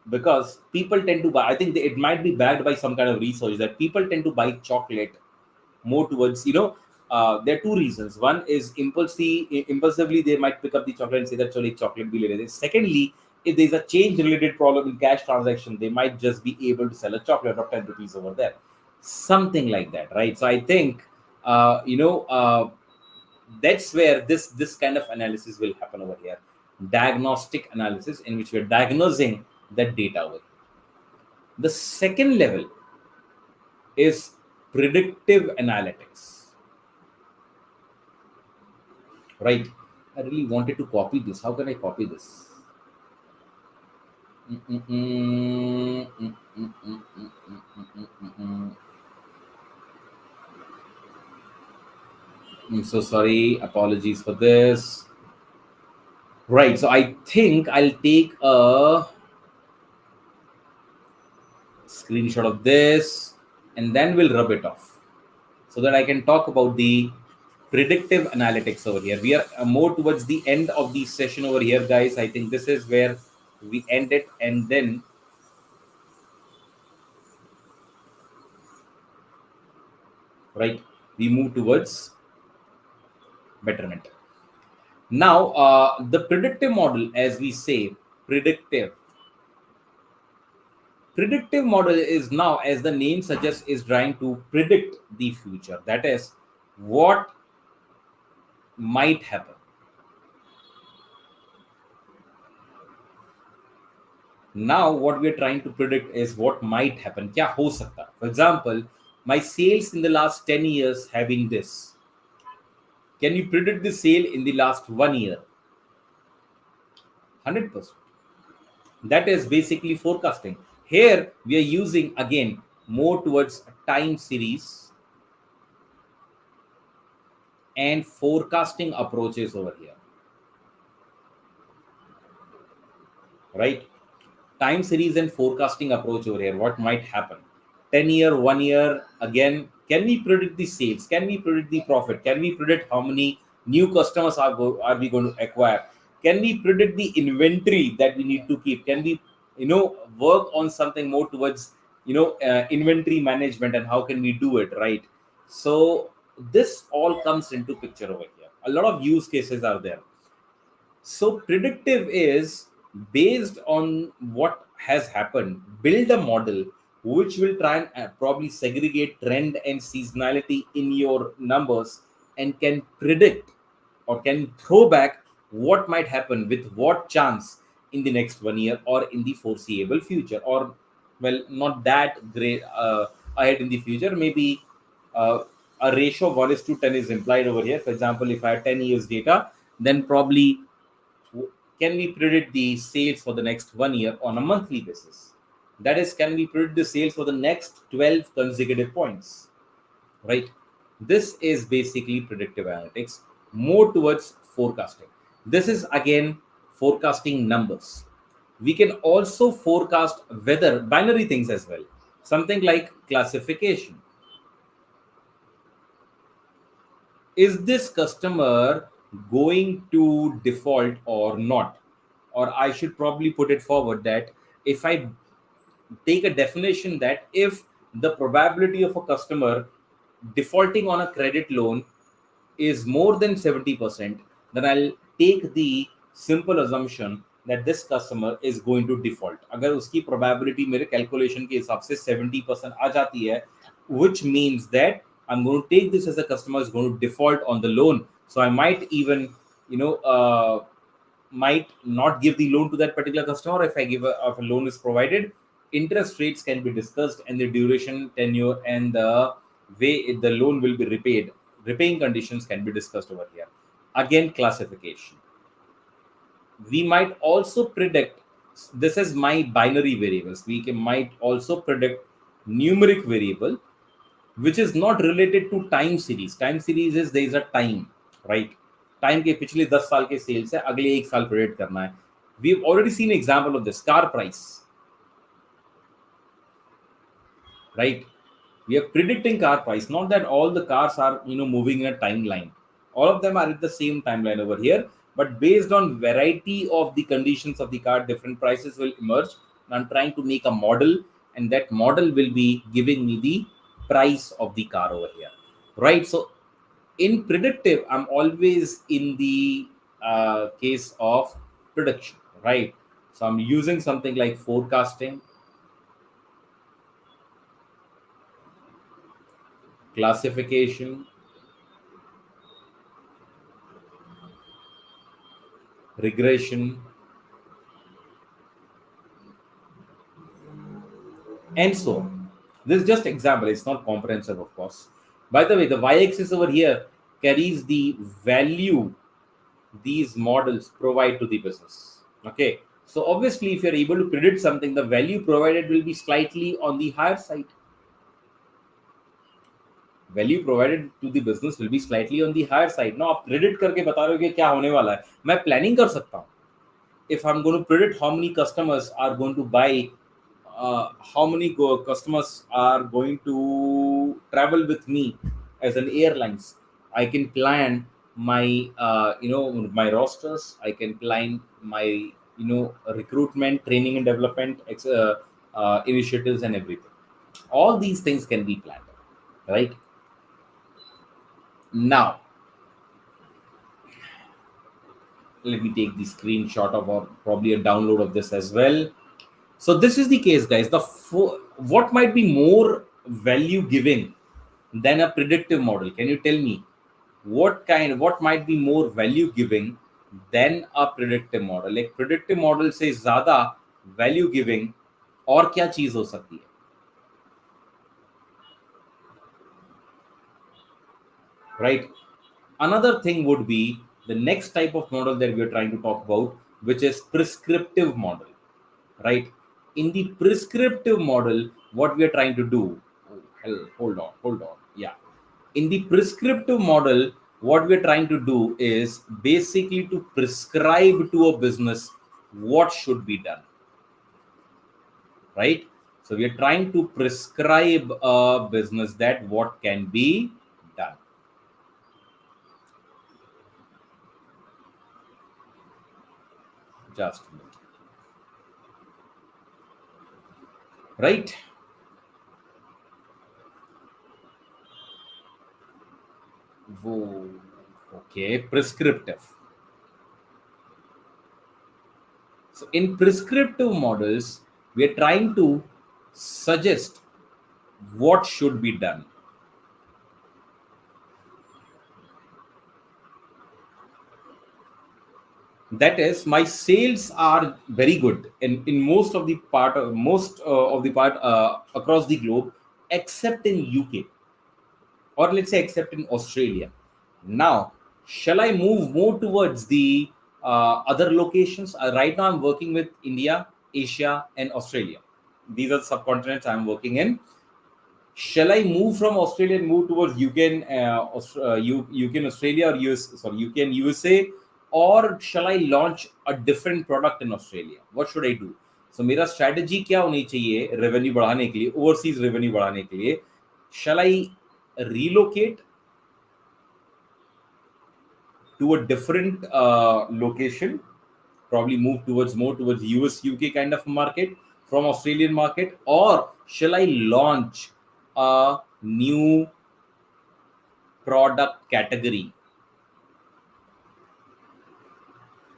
because people tend to buy. I think it might be backed by some kind of research that people tend to buy chocolate more towards there are two reasons. One is impulsively they might pick up the chocolate and say that sorry chocolate be related. Secondly, if there's a change related problem in cash transaction, they might just be able to sell a chocolate of 10 rupees over there, something like that, right? So I think that's where this kind of analysis will happen over here, diagnostic analysis, in which we're diagnosing that data over here. The second level is predictive analytics. Right. I really wanted to copy this. How can I copy this? Mm, mm, mm, mm, mm, mm, mm, mm, mm, mm, mm. I'm so sorry. Apologies for this. Right. So I think I'll take a screenshot of this and then we'll rub it off so that I can talk about the predictive analytics over here. We are more towards the end of the session over here, guys. I think this is where we end it, and then right, we move towards betterment. Now, the predictive model, as we say, predictive. Predictive model is now, as the name suggests, is trying to predict the future. That is, what might happen. Now what we are trying to predict is what might happen. क्या हो सकता है? For example, my sales in the last 10 years have been this. Can you predict the sale in the last 1 year? 100%. That is basically forecasting. Here we are using again more towards time series and forecasting approaches over here, right? Time series and forecasting approach over here. What might happen? 10 year, 1 year, again, can we predict the sales? Can we predict the profit? Can we predict how many new customers are we going to acquire? Can we predict the inventory that we need to keep? Can we, work on something more towards, inventory management, and how can we do it, right? So this all comes into picture over here. A lot of use cases are there. So predictive is based on what has happened. Build a model which will try and probably segregate trend and seasonality in your numbers, and can predict or can throw back what might happen with what chance in the next 1 year or in the foreseeable future, or well, not that great ahead in the future. Maybe a ratio of 1 is to 10 is implied over here. For example, if I have 10 years data, then probably can we predict the sales for the next 1 year on a monthly basis? That is, can we predict the sales for the next 12 consecutive points? Right? This is basically predictive analytics, more towards forecasting. This is again forecasting numbers. We can also forecast weather, binary things as well, something like classification. Is this customer going to default or not? Or I should probably put it forward that if I take a definition that if the probability of a customer defaulting on a credit loan is more than 70%, then I'll take the simple assumption that this customer is going to default. अगर उसकी probability मेरे calculation के हिसाब से 70% आ जाती है, which means that I'm going to take this as a customer is going to default on the loan. So I might even, might not give the loan to that particular customer. If I give if a loan is provided, interest rates can be discussed, and the duration, tenure, and the way the loan will be repaid, repaying conditions can be discussed over here. Again, classification. We might also predict, this is my binary variables. Might also predict numeric variable, which is not related to time series. Time series is there is a time, right? Time के पिछले 10 साल के sales है, अगले 1 साल predict करना है. We've already seen example of this car price, right? We are predicting car price. Not that all the cars are moving in a timeline. All of them are at the same timeline over here, but based on variety of the conditions of the car, different prices will emerge. And I'm trying to make a model, and that model will be giving me the price of the car over here, right? So in predictive, I'm always in the case of prediction, right? So I'm using something like forecasting, classification, regression, and so on. This is just example, it's not comprehensive, of course. By the way, the y-axis over here carries the value these models provide to the business. Okay, so obviously if you're able to predict something, the value provided will be slightly on the higher side. Value provided to the business will be slightly on the higher side. Now आप predict करके बता रहे हो कि क्या होने वाला है, मैं planning कर सकता हूँ. If I'm going to predict how many customers are going to buy, how many customers are going to travel with me as an airlines, I can plan my my rosters. I can plan my recruitment, training and development initiatives and everything. All these things can be planned, right? Now let me take the screenshot of, or probably a download of this as well. So this is the case, guys. What might be more value giving than a predictive model? Can you tell me what might be more value giving than a predictive model? Like predictive model से ज़्यादा value giving और क्या चीज हो सकती है, right? Another thing would be the next type of model that we are trying to talk about, which is prescriptive model, right? In the prescriptive model, what we are trying to do, oh, hell, hold on, yeah. In the prescriptive model, what we are trying to do is basically to prescribe to a business what should be done, right? So we are trying to prescribe a business that what can be done. Just a minute. Right? Whoa. Okay, prescriptive. So in prescriptive models, we are trying to suggest what should be done. That is, my sales are very good in most of the part, across the globe, except in UK, or let's say except in Australia. Now, shall I move more towards the other locations? Right now, I'm working with India, Asia, and Australia. These are the subcontinents I'm working in. Shall I move from Australia and move towards UK and UK and Australia, or US? Sorry, UK and USA, or shall I launch a different product in Australia? What should I do? So मेरा strategy क्या होनी चाहिए revenue बढ़ाने के लिए, overseas revenue बढ़ाने के लिए? Shall I relocate to a different location, probably move towards more towards US UK kind of market from Australian market, or shall I launch a new product category?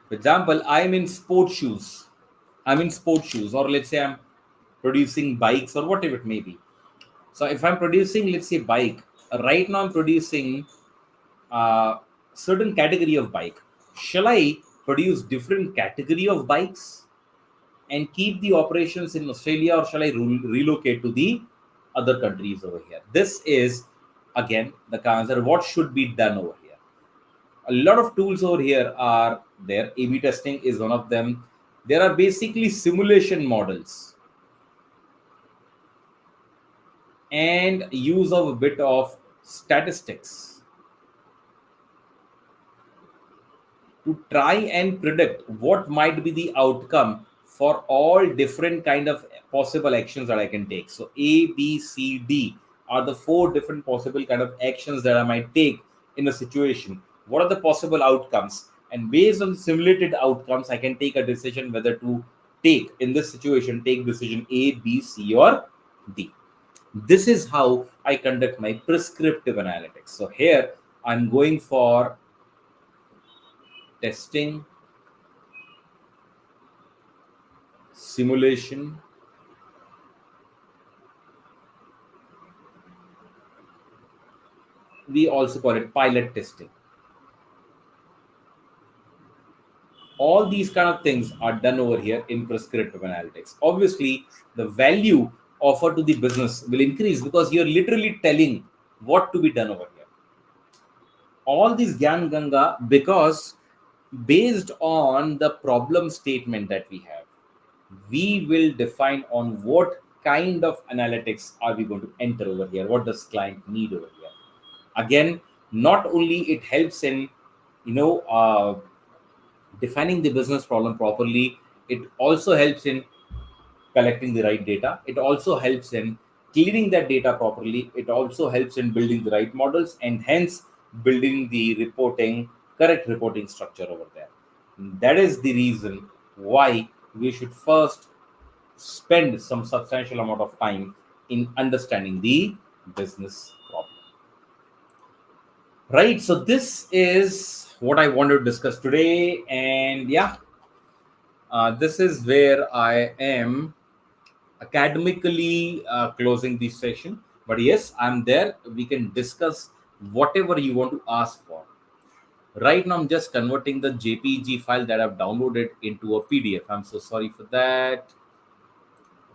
For example, I'm in sports shoes, or let's say I'm producing bikes or whatever it may be. So if I'm producing, let's say, bike, right now I'm producing certain category of bike. Shall I produce different category of bikes and keep the operations in Australia, or shall I relocate to the other countries over here? This is again the answer. What should be done over here? A lot of tools over here are there. A/B testing is one of them. There are basically simulation models and use of a bit of statistics to try and predict what might be the outcome for all different kind of possible actions that I can take. So A, B, C, D are the four different possible kind of actions that I might take in a situation. What are the possible outcomes? And based on simulated outcomes, I can take a decision whether to take, in this situation, take decision A, B, C, or D. This is how I conduct my prescriptive analytics. So here I'm going for testing, simulation, we also call it pilot testing. All these kind of things are done over here in prescriptive analytics. Obviously, the value offered to the business will increase because you're literally telling what to be done over here. All these Gyan Ganga, because based on the problem statement that we will define on what kind of analytics are we going to enter over here, what does client need over here. Again, not only it helps in defining the business problem properly, it also helps in collecting the right data, it also helps in cleaning that data properly, it also helps in building the right models, and hence building the correct reporting structure over there. That is the reason why we should first spend some substantial amount of time in understanding the business problem. Right. So this is what I wanted to discuss today. And yeah, this is where I am academically closing this session. But yes, I'm there. We can discuss whatever you want to ask for. Right now, I'm just converting the JPG file that I've downloaded into a PDF. I'm so sorry for that.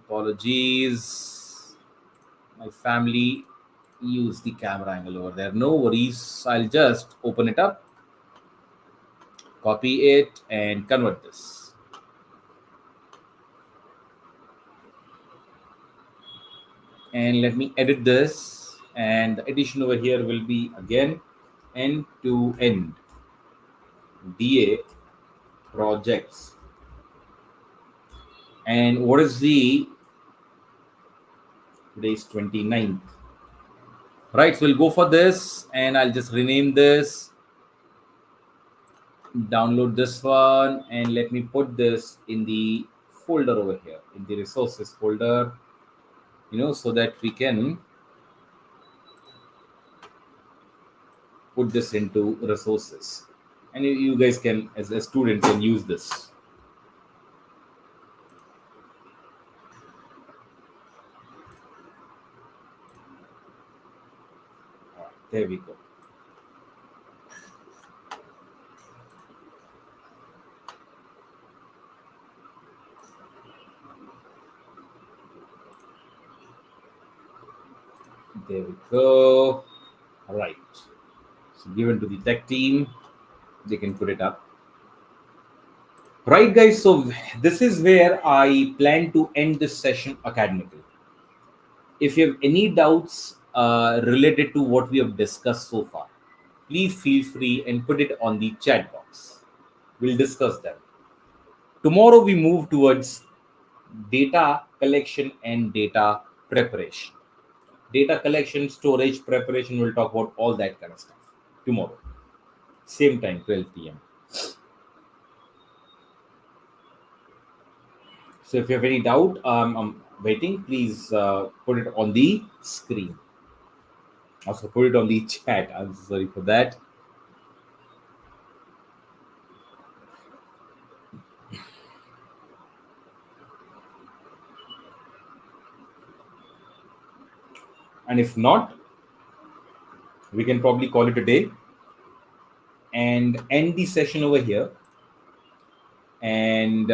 Apologies. My family use the camera angle over there. No worries. I'll just open it up, copy it, and convert this. And let me edit this. And the addition over here will be again end to end DA projects. And what is the today's 29th? Right, so we'll go for this and I'll just rename this, download this one, and let me put this in the folder over here, in the resources folder, so that we can put this into resources. And you guys can, as a student, can use this. There we go. There we go. All right. So given to the tech team, they can put it up. Right, guys. So this is where I plan to end this session academically. If you have any doubts related to what we have discussed so far, please feel free and put it on the chat box. We'll discuss them. Tomorrow we move towards data collection and data preparation. Data collection, storage, preparation, we'll talk about all that kind of stuff tomorrow. Same time, 12 p.m. So if you have any doubt, I'm waiting. Please put it on the screen. Also put it on the chat. I'm sorry for that. And if not, we can probably call it a day and end the session over here. And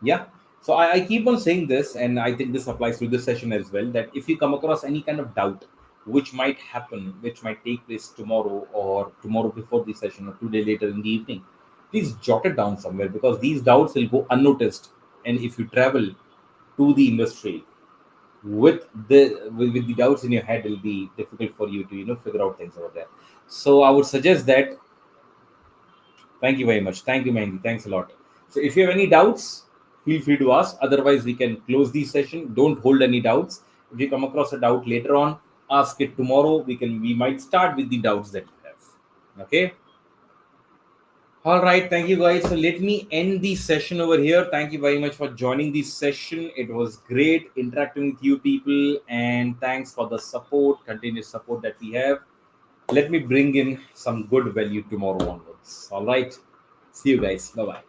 yeah, so I keep on saying this, and I think this applies to this session as well, that if you come across any kind of doubt which might happen, which might take place tomorrow or tomorrow before the session or 2 days later in the evening, please jot it down somewhere, because these doubts will go unnoticed. And if you travel to the industry with the doubts in your head, it'll be difficult for you to figure out things over there. So I would suggest that. Thank you very much. Thank you, Mandy. Thanks a lot. So if you have any doubts, feel free to ask. Otherwise, we can close the session. Don't hold any doubts. If you come across a doubt later on, ask it tomorrow. We might start with the doubts that you have. Okay. All right. Thank you, guys. So let me end the session over here. Thank you very much for joining this session. It was great interacting with you people, and thanks for the support, continuous support that we have. Let me bring in some good value tomorrow onwards. All right. See you guys. Bye bye.